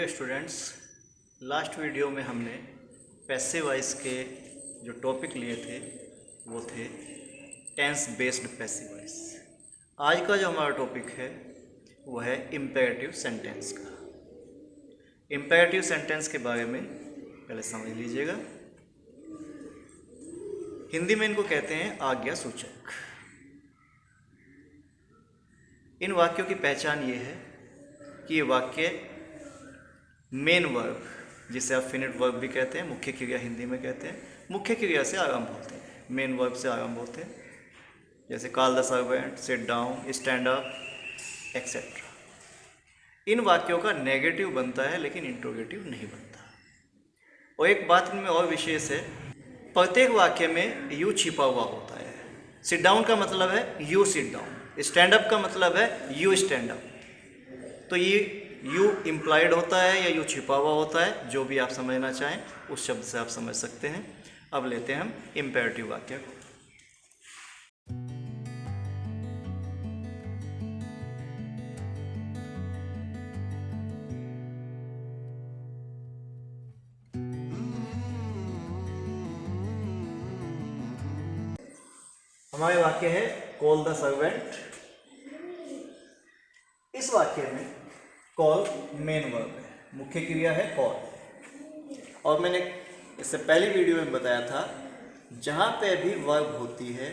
Dear students, last video में हमने passive voice के जो टॉपिक लिए थे वो थे टेंस बेस्ड पैसिव वॉइस। आज का जो हमारा टॉपिक है वो है इम्पेरेटिव सेंटेंस का। इम्पेरेटिव सेंटेंस के बारे में पहले समझ लीजिएगा। हिंदी में इनको कहते हैं आज्ञा सूचक। इन वाक्यों की पहचान ये है कि ये वाक्य मेन वर्ब, जिसे आप फिनिट वर्ब भी कहते हैं, मुख्य क्रिया हिंदी में कहते हैं, मुख्य क्रिया से आरंभ होते हैं, मेन वर्ब से आरंभ होते हैं। जैसे call the servant, sit down, stand up etcetera. इन वाक्यों का नेगेटिव बनता है लेकिन इंट्रोगेटिव नहीं बनता। और एक बात इनमें और विशेष है, प्रत्येक वाक्य में यू छिपा हुआ होता है। सिट डाउन का मतलब है you sit down, stand up का मतलब है यू स्टैंड अप। तो ये यू इम्प्लाइड होता है या यू छिपा हुआ होता है, जो भी आप समझना चाहें उस शब्द से आप समझ सकते हैं। अब लेते हैं हम इम्पेरेटिव वाक्य को। हमारे वाक्य है कॉल द सर्वेंट। इस वाक्य में कॉल मेन वर्ब है, मुख्य क्रिया है कॉल। और मैंने इससे पहली वीडियो में बताया था, जहाँ पे भी वर्ब होती है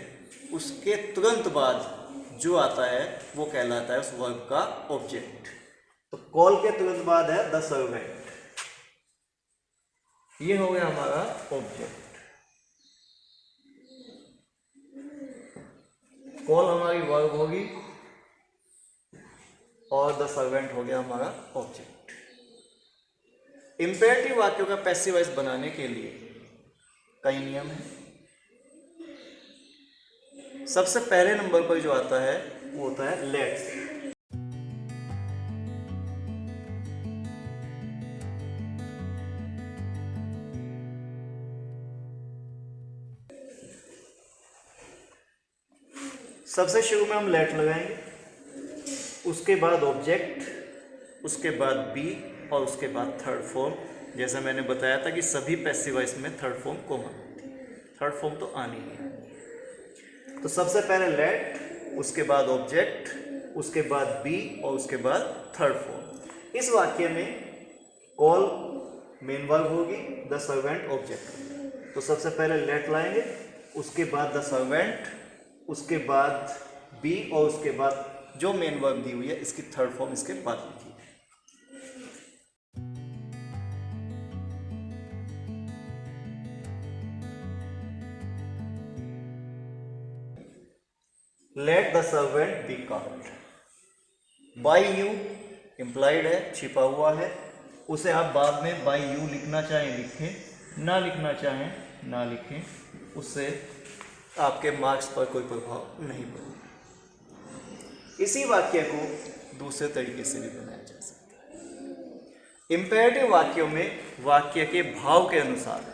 उसके तुरंत बाद जो आता है वो कहलाता है उस वर्ब का ऑब्जेक्ट। तो कॉल के तुरंत बाद है द सर्वेंट, ये हो गया हमारा ऑब्जेक्ट। कॉल हमारी वर्ब होगी और द सर्वेंट हो गया हमारा ऑब्जेक्ट। इंपेरेटिव वाक्यों का पैसिव वॉइस बनाने के लिए कई नियम हैं। सबसे पहले नंबर पर जो आता है वो होता है लेट्स। सबसे शुरू में हम लेट लगाएंगे, उसके बाद ऑब्जेक्ट, उसके बाद बी और उसके बाद थर्ड फॉर्म। जैसा मैंने बताया था कि सभी पैसिव वॉइस में थर्ड फॉर्म कॉमन होती है, थर्ड फॉर्म तो आनी ही है। तो सबसे पहले लेट, उसके बाद ऑब्जेक्ट, उसके बाद बी और उसके बाद थर्ड फॉर्म। इस वाक्य में कॉल मेन वर्ब होगी, द सर्वेंट ऑब्जेक्ट। तो सबसे पहले लेट लाएंगे, उसके बाद द सर्वेंट, उसके बाद बी और उसके बाद जो मेन वर्ब दी हुई है इसकी थर्ड फॉर्म इसके बाद लिखी है। Let the servant be called. By you implied है, छिपा हुआ है, उसे आप बाद में बाय यू लिखना चाहें लिखें, ना लिखना चाहें ना लिखें, उससे आपके मार्क्स पर कोई प्रभाव नहीं पड़ेगा। इसी वाक्य को दूसरे तरीके से भी बनाया जा सकता है। इंपेरेटिव वाक्यों में वाक्य के भाव के अनुसार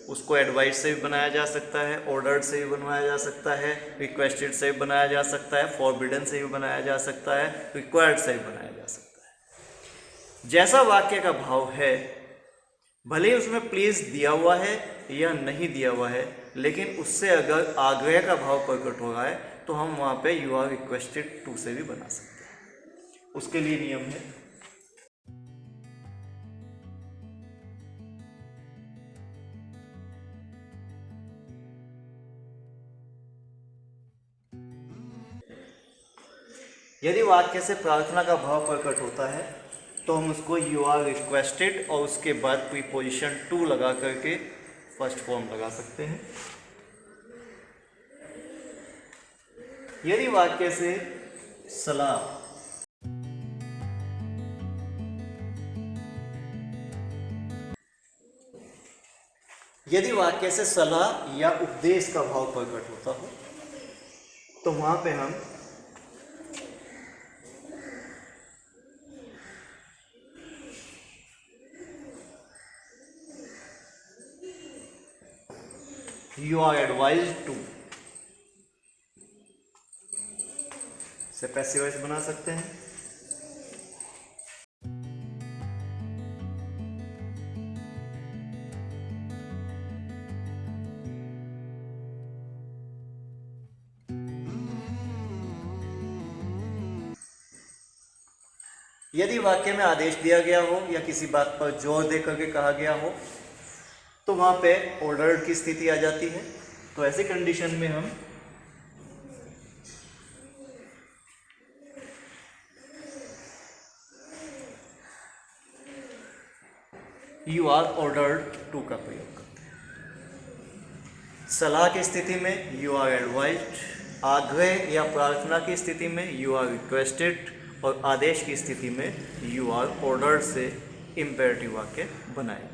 उसको एडवाइस से भी बनाया जा सकता है, ऑर्डर्ड से भी बनाया जा सकता है, रिक्वेस्टेड से भी बनाया जा सकता है, फॉरबिडन से भी बनाया जा सकता है, रिक्वायर्ड से भी बनाया जा सकता है। जैसा वाक्य का भाव है, भले ही उसमें प्लीज दिया हुआ है या नहीं दिया हुआ है, लेकिन उससे अगर आग्रह का भाव प्रकट हो रहा है तो हम वहाँ पे यू आर रिक्वेस्टेड टू से भी बना सकते हैं। उसके लिए नियम है, यदि वाक्य से प्रार्थना का भाव प्रकट होता है तो हम उसको यू आर रिक्वेस्टेड और उसके बाद प्रीपोजिशन टू लगा करके फर्स्ट फॉर्म लगा सकते हैं। यदि वाक्य से सलाह, यदि वाक्य से सलाह या उपदेश का भाव प्रकट होता हो तो वहां पे हम यू आर एडवाइज्ड टू से पैसिव वॉइस बना सकते हैं। यदि वाक्य में आदेश दिया गया हो या किसी बात पर जोर दे करके कहा गया हो तो वहां पे ऑर्डर्ड की स्थिति आ जाती है। तो ऐसी कंडीशन में हम यू आर ऑर्डर्ड टू का प्रयोग करते हैं। सलाह की स्थिति में यू आर एडवाइज्ड, आग्रह या प्रार्थना की स्थिति में यू आर रिक्वेस्टेड और आदेश की स्थिति में यू आर ऑर्डर्ड से इम्पेरेटिव वाक्य बनाए।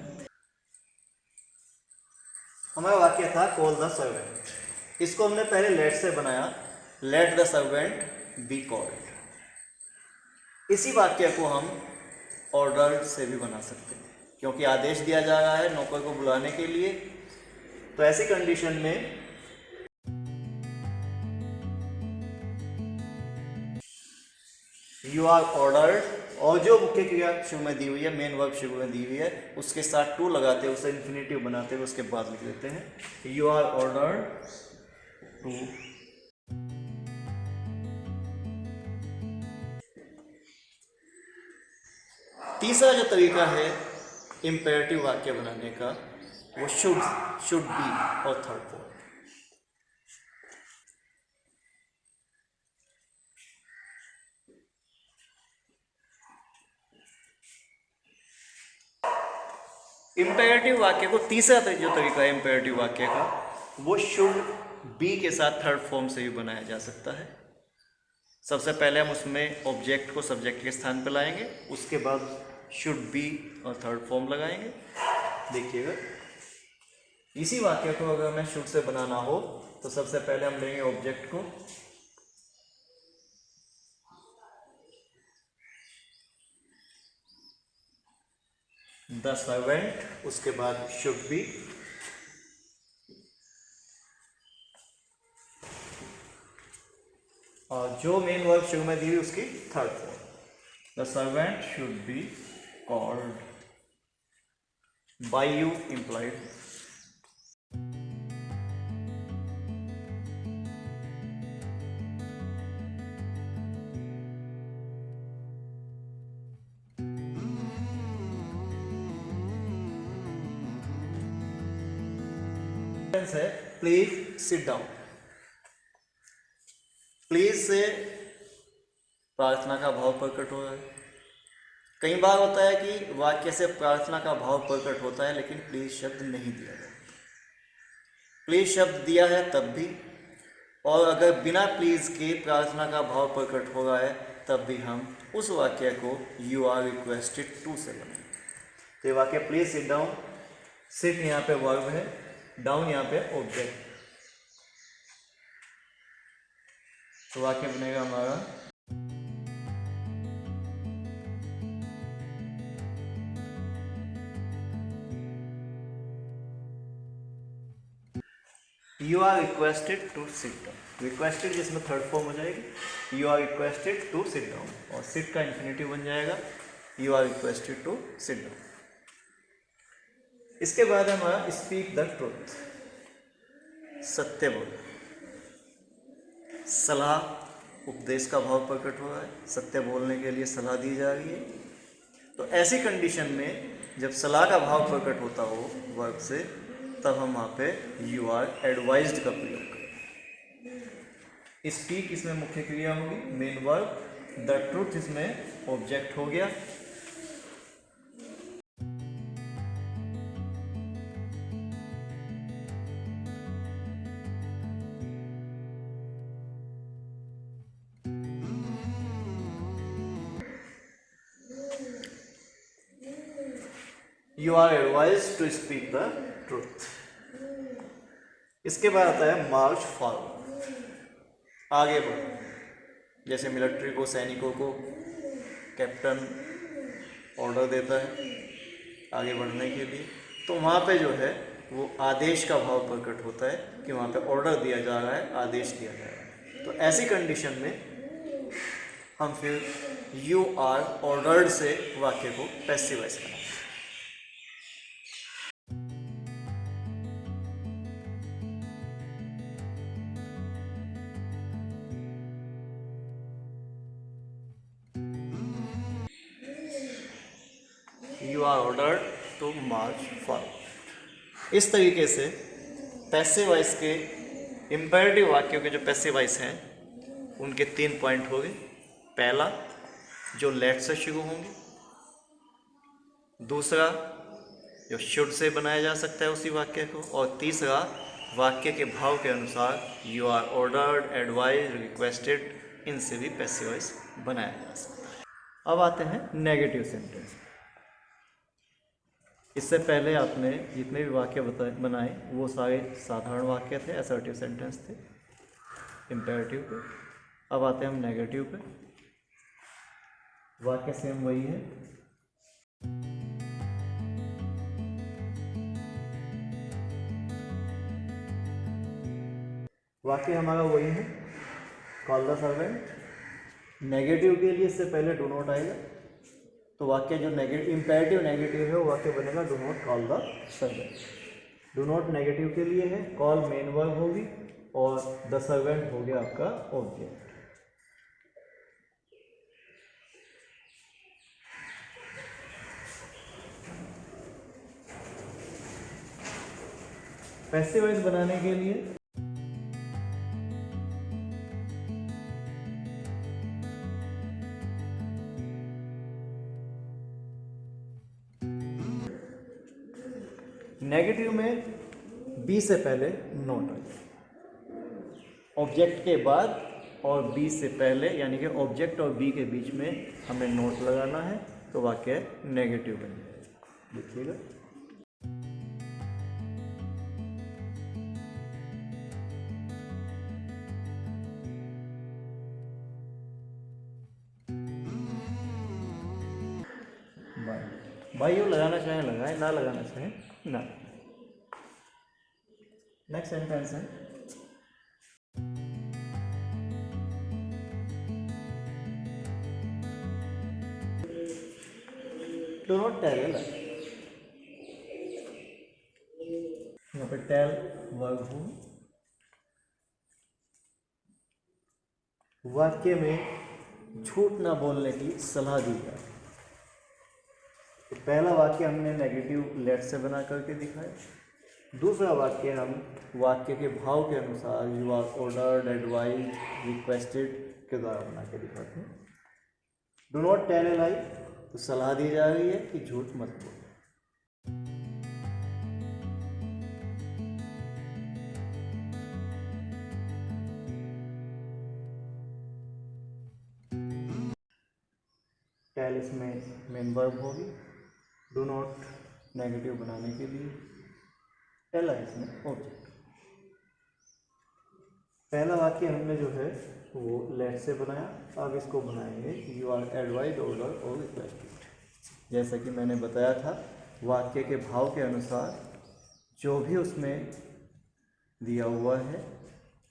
हमारा वाक्य था कॉल द सर्वेंट। इसको हमने पहले लेट से बनाया, late the servant be called. इसी वाक्य को हम ऑर्डर्ड से भी बना सकते हैं क्योंकि आदेश दिया जा रहा है नौकर को बुलाने के लिए। तो ऐसी कंडीशन में यू आर ऑर्डर्ड और जो मुख्य क्रिया शुरू में दी हुई है, मेन वर्ब शुरू में दी हुई है, उसके साथ टू लगाते हैं, उसे इन्फिनेटिव बनाते हैं, उसके बाद लिख देते हैं यू आर ऑर्डर्ड टू। तीसरा जो तरीका है इम्पेरेटिव वाक्य बनाने का वो शुड बी और थर्ड फॉर्म। इम्पेरेटिव वाक्य को तीसरा जो तरीका है इम्पेरेटिव वाक्य का वो शुड बी के साथ थर्ड फॉर्म से भी बनाया जा सकता है। सबसे पहले हम उसमें ऑब्जेक्ट को सब्जेक्ट के स्थान पर लाएंगे, उसके बाद शुड बी और थर्ड फॉर्म लगाएंगे। देखिएगा, इसी वाक्य को अगर हमें शुड से बनाना हो तो सबसे पहले हम लेंगे ऑब्जेक्ट को, द सर्वेंट, उसके बाद शुड बी, और जो मेन वर्ब शुरू में दी हुई उसकी third form. The servant should be called by you implied. है प्लीज सिट डाउन। प्लीज से प्रार्थना का भाव प्रकट हो रहा है। कई बार होता है कि वाक्य से प्रार्थना का भाव प्रकट होता है लेकिन प्लीज शब्द नहीं दिया गया। प्लीज शब्द दिया है तब भी, और अगर बिना प्लीज के प्रार्थना का भाव प्रकट हो रहा है तब भी हम उस वाक्य को यू आर रिक्वेस्टेड टू से बनाएंगे। तो ये वाक्य प्लीज सिट डाउन, सिट यहाँ पे वर्ब है, डाउन यहाँ पे ऑब्जेक्ट। तो वाक्य बनेगा हमारा you are requested to sit down. Requested जिसमें थर्ड फॉर्म हो जाएगी, you are requested to sit down, और सिट का इन्फिनेटिव बन जाएगा you are requested to sit down. इसके बाद हमारा स्पीक द ट्रूथ, सत्य बोल। सलाह उपदेश का भाव प्रकट हो रहा है, सत्य बोलने के लिए सलाह दी जा रही है। तो ऐसी कंडीशन में जब सलाह का भाव प्रकट होता हो वर्ब से, तब हम वहाँ पे यू आर एडवाइज्ड का प्रयोग करें। स्पीक इसमें मुख्य क्रिया होगी, मेन वर्ब, द ट्रूथ इसमें ऑब्जेक्ट हो गया। You are advise to speak the truth. इसके बाद आता है मार्च फॉरवर्ड, आगे बढ़ो। जैसे मिलिट्री को, सैनिकों को कैप्टन ऑर्डर देता है आगे बढ़ने के लिए, तो वहाँ पे जो है वो आदेश का भाव प्रकट होता है कि वहाँ पे ऑर्डर दिया जा रहा है, आदेश दिया जा रहा है। तो ऐसी कंडीशन में हम फिर यू आर ऑर्डर्ड से वाक्य को पैसिवाइज कराएंगे। You are ordered to march forward. इस तरीके से पैसिव वॉइस के इम्पेरेटिव वाक्यों के जो पैसिव वॉइस हैं उनके 3 पॉइंट हो गए। पहला, जो लेट से शुरू होंगे। दूसरा, जो शुड से बनाया जा सकता है उसी वाक्य को। और तीसरा, वाक्य के भाव के अनुसार you are ordered, advise, requested, इनसे भी पैसिव वॉइस बनाया जा सकता है। अब आते हैं नेगेटिव सेंटेंस। इससे पहले आपने जितने भी वाक्य बनाए वो सारे साधारण वाक्य थे, असर्टिव सेंटेंस थे, इम्पेरेटिव पे। अब आते हैं हम नेगेटिव पे। वाक्य सेम वही है। वाक्य हमारा वही है, कॉल द सर्वेंट। नेगेटिव के लिए इससे पहले डू नॉट आएगा, तो वाक्य जो इम्पेरेटिव नेगेटिव है वो वाक्य बनेगा do not call the servant. Do not negative के लिए है, कॉल मेन वर्ब होगी और द सर्वेंट हो गया आपका ऑब्जेक्ट। पैसिव वॉइस बनाने के लिए नेगेटिव में बी से पहले नॉट आएगा, ऑब्जेक्ट के बाद और बी से पहले, यानी कि ऑब्जेक्ट और बी के बीच में हमें नोट लगाना है, तो वाक्य नेगेटिव बन जाएगा। देखिएगा, बाई यू लगाना चाहें लगाएं, ना लगाना चाहें ना। नेक्स्ट सेंटेंस है, डू नॉट टेल ए लाई। यहाँ पे टेल वर्ब हो, वाक्य में झूठ ना बोलने की सलाह दी जाए। तो पहला वाक्य हमने नेगेटिव लेट से बना करके दिखाया। दूसरा वाक्य हम वाक्य के भाव के अनुसार you are ordered, advise, requested के द्वारा बना के दिखाते हैं। Do not tell a lie, तो सलाह दी जा रही है कि झूठ मत बोलो। टेल इसमें मेन वर्ब होगी, डू नॉट नेगेटिव बनाने के लिए, टेल इसमें ऑब्जेक्ट। पहला वाक्य हमने जो है वो लेट से बनाया, अब इसको बनाएंगे यू आर एडवाइज, ऑर्डर और रिक्वेस्टेड। जैसा कि मैंने बताया था, वाक्य के भाव के अनुसार जो भी उसमें दिया हुआ है,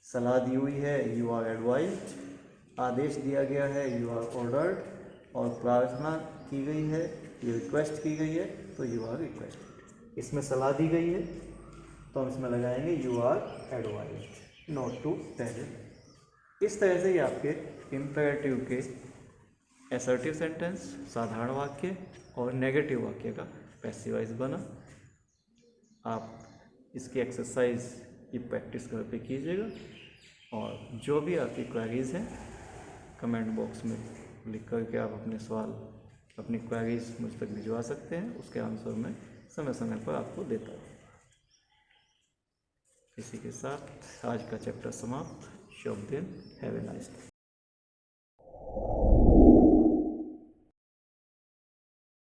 सलाह दी हुई है यू आर एडवाइज, आदेश दिया गया है यू आर ऑर्डर्ड, और प्रार्थना की गई है, ये रिक्वेस्ट की गई है तो यू आर रिक्वेस्टेड। इसमें सलाह दी गई है तो हम इसमें लगाएंगे you are advise, not to tell. इस तरह से ये आपके इम्पेरेटिव के असर्टिव सेंटेंस, साधारण वाक्य और नेगेटिव वाक्य का पैसिव वॉइस बना। आप इसकी एक्सरसाइज की प्रैक्टिस घर पे कीजिएगा, और जो भी आपकी क्वेरीज हैं कमेंट बॉक्स में लिख करके आप अपने सवाल, अपनी क्वेरीज मुझ तक भिजवा सकते हैं। उसके आंसर मैं समय समय पर आपको देता हूँ। इसी के साथ आज का चैप्टर समाप्त। शुभ दिन, हैव ए नाइस डे।